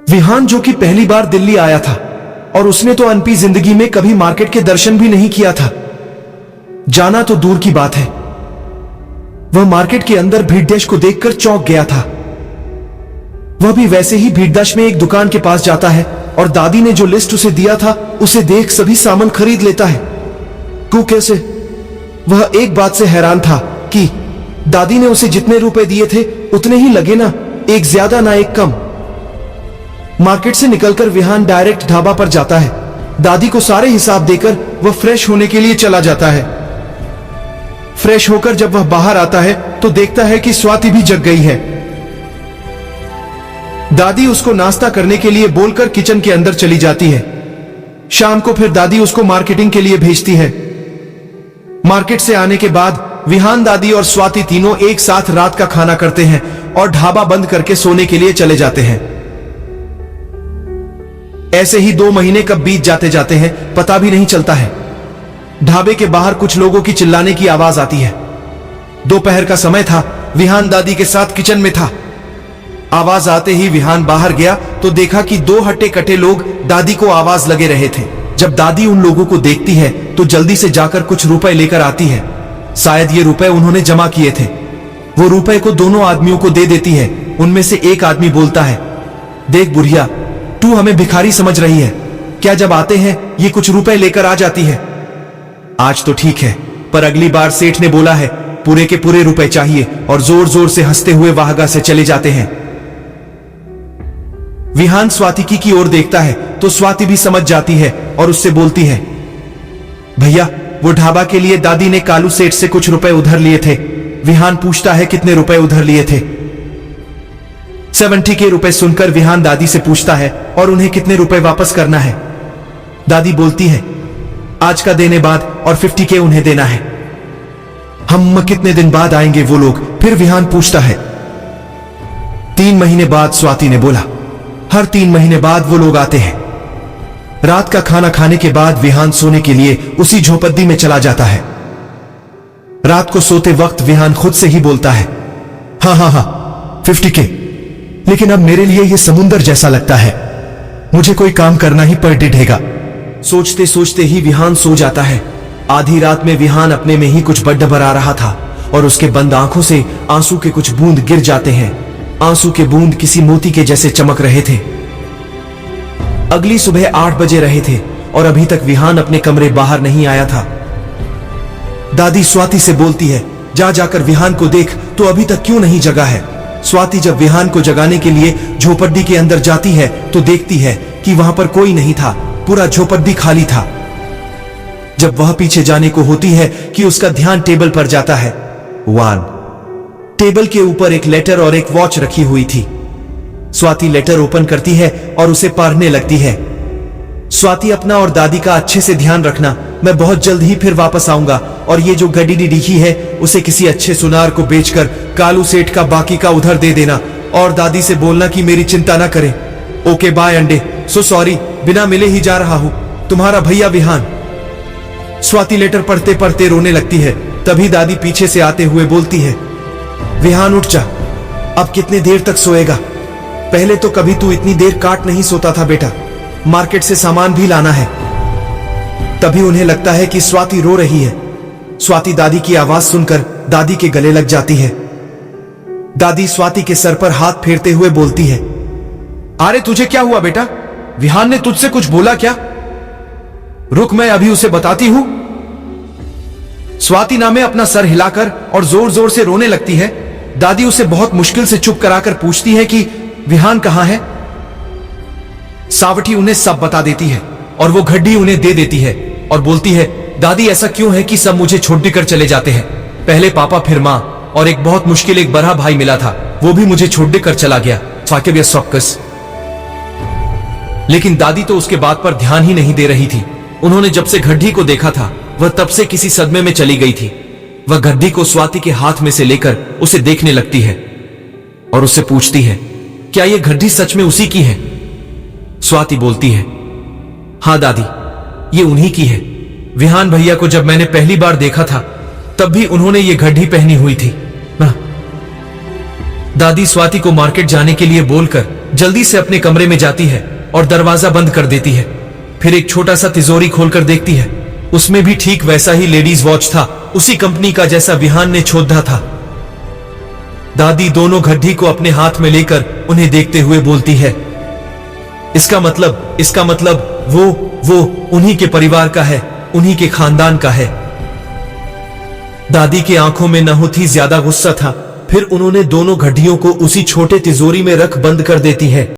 विहान जो कि पहली बार दिल्ली आया था और उसने तो अनपी जिंदगी में कभी मार्केट के दर्शन भी नहीं किया था। जाना तो दूर की बात है, वह मार्केट के अंदर भीड़दश को देखकर चौंक गया था। वह भी वैसे ही भीड़दश में एक दुकान के पास जाता है और दादी ने जो लिस्ट उसे दिया था उसे देख सभी सामान खरीद लेता है। क्यों कैसे? वह एक बात से हैरान था कि दादी ने उसे जितने रुपए दिए थे उतने ही लगे ना, एक ज्यादा ना एक कम। मार्केट से निकलकर विहान डायरेक्ट ढाबा पर जाता है। दादी को सारे हिसाब देकर वह फ्रेश होने के लिए चला जाता है। फ्रेश होकर जब वह बाहर आता है तो देखता है कि स्वाति भी जग गई है। दादी उसको नाश्ता करने के लिए बोलकर किचन के अंदर चली जाती है। शाम को फिर दादी उसको मार्केटिंग के लिए भेजती है। मार्केट से आने के बाद विहान, दादी और स्वाति तीनों एक साथ रात का खाना करते हैं और ढाबा बंद करके सोने के लिए चले जाते हैं। ऐसे ही 2 महीने कब बीत जाते हैं पता भी नहीं चलता है। ढाबे के बाहर कुछ लोगों की चिल्लाने की आवाज आती है। दोपहर का समय था। विहान दादी के साथ किचन में था। आवाज आते ही विहान बाहर गया तो देखा कि 2 हट्टे कट्टे लोग दादी को आवाज लगे रहे थे। जब दादी उन लोगों को देखती है तो जल्दी से जाकर कुछ रुपए लेकर आती है। शायद ये रुपए उन्होंने जमा किए थे। वो रुपए को दोनों आदमियों को दे देती है। उनमें से एक आदमी बोलता है, देख बुढ़िया, तू हमें भिखारी समझ रही है क्या? जब आते हैं ये कुछ रुपए लेकर आ जाती है। आज तो ठीक है, पर अगली बार सेठ ने बोला है पूरे के पूरे रुपए चाहिए, और जोर जोर से हंसते हुए वाहगा से चले जाते हैं। विहान स्वाति की ओर देखता है तो स्वाति भी समझ जाती है और उससे बोलती है, भैया वो ढाबा के लिए दादी ने कालू सेठ से कुछ रुपए उधार लिए थे। विहान पूछता है कितने रुपए उधार लिए थे? 70 के रुपए सुनकर विहान दादी से पूछता है, और उन्हें कितने रुपए वापस करना है? दादी बोलती है, आज का देने बाद और 50 के उन्हें देना है। हम कितने दिन बाद आएंगे वो लोग? फिर विहान पूछता है। 3 महीने बाद, स्वाति ने बोला। हर 3 महीने बाद वो लोग आते हैं। रात का खाना खाने के बाद विहान सोने के लिए उसी झोपड़ी में चला जाता है। रात को सोते वक्त विहान खुद से ही बोलता है, हाँ 50 के, लेकिन अब मेरे लिए यह समुंदर जैसा लगता है। मुझे कोई काम करना ही पड़ ढेगा। सोचते सोचते ही विहान सो जाता है। आधी रात में विहान अपने में ही कुछ बड़बड़ा रहा था और उसके बंद आंखों से आंसू के कुछ बूंद गिर जाते हैं। आंसू के बूंद किसी मोती के जैसे चमक रहे थे। अगली सुबह 8 बजे रहे थे और अभी तक विहान अपने कमरे बाहर नहीं आया था। दादी स्वाति से बोलती है, जाकर विहान को देख, तो अभी तक क्यों नहीं जगा है? स्वाति जब विहान को जगाने के लिए झोपड़ी के अंदर जाती है तो देखती है कि वहां पर कोई नहीं था। पूरा झोपड़ी खाली था। जब वह पीछे जाने को होती है कि उसका ध्यान टेबल पर जाता है। टेबल के ऊपर एक लेटर और एक वॉच रखी हुई थी। स्वाति लेटर ओपन करती है और उसे पढ़ने लगती है। स्वाति, अपना और दादी का अच्छे से ध्यान रखना। मैं बहुत जल्द ही फिर वापस आऊंगा, और ये जो गड्डी दिखी है उसे किसी अच्छे सुनार को बेचकर कालू सेठ का बाकी का उधार दे देना, और दादी से बोलना कि मेरी चिंता ना करे। ओके बाय अंडे। सो सॉरी, बिना मिले ही जा रहा हूं, तुम्हारा भैया विहान। स्वाति लेटर पढ़ते पढ़ते रोने लगती है। तभी दादी पीछे से आते हुए बोलती है, विहान उठ जा, अब कितने देर तक सोएगा? पहले तो कभी तू इतनी देर काट नहीं सोता था बेटा। मार्केट से सामान भी लाना है। तभी उन्हें लगता है कि स्वाति रो रही है। स्वाति दादी की आवाज सुनकर दादी के गले लग जाती है। दादी स्वाति के सर पर हाथ फेरते हुए बोलती है, अरे तुझे क्या हुआ बेटा? विहान ने तुझसे कुछ बोला क्या? रुक, मैं अभी उसे बताती हूं। स्वाति नामे अपना सर हिलाकर और जोर जोर से रोने लगती है। दादी उसे बहुत मुश्किल से चुप कराकर पूछती है कि विहान कहां है? सावटी उन्हें सब बता देती है और वो घड्डी उन्हें दे देती है और बोलती है, दादी ऐसा क्यों है कि सब मुझे छोड़कर चले जाते हैं? पहले पापा, फिर मां, और एक बहुत मुश्किल एक बड़ा भाई मिला था, वो भी मुझे छोड़कर चला गया। लेकिन दादी तो उसके बात पर ध्यान ही नहीं दे रही थी। उन्होंने जब से घड्डी को देखा था वह तब से किसी सदमे में चली गई थी। वह घड्डी को स्वाति के हाथ में से लेकर उसे देखने लगती है और उससे पूछती है, क्या यह घड्डी सच में उसी की है? स्वाति बोलती है, हां दादी, ये उन्हीं की है। विहान भैया को जब मैंने पहली बार देखा था तब भी उन्होंने ये घड्डी पहनी हुई थी। दादी स्वाति को मार्केट जाने के लिए बोलकर जल्दी से अपने कमरे में जाती है और दरवाजा बंद कर देती है। फिर एक छोटा सा तिजोरी खोलकर देखती है, उसमें भी ठीक वैसा ही लेडीज वॉच था, उसी कंपनी का जैसा विहान ने छोड़ा था। दादी दोनों घड्डी को अपने हाथ में लेकर उन्हें देखते हुए बोलती है, इसका मतलब वो उन्हीं के परिवार का है, उन्हीं के खानदान का है। दादी की आंखों में बहुत ही ज्यादा गुस्सा था। फिर उन्होंने दोनों घड्डियों को उसी छोटे तिजोरी में रख बंद कर देती है।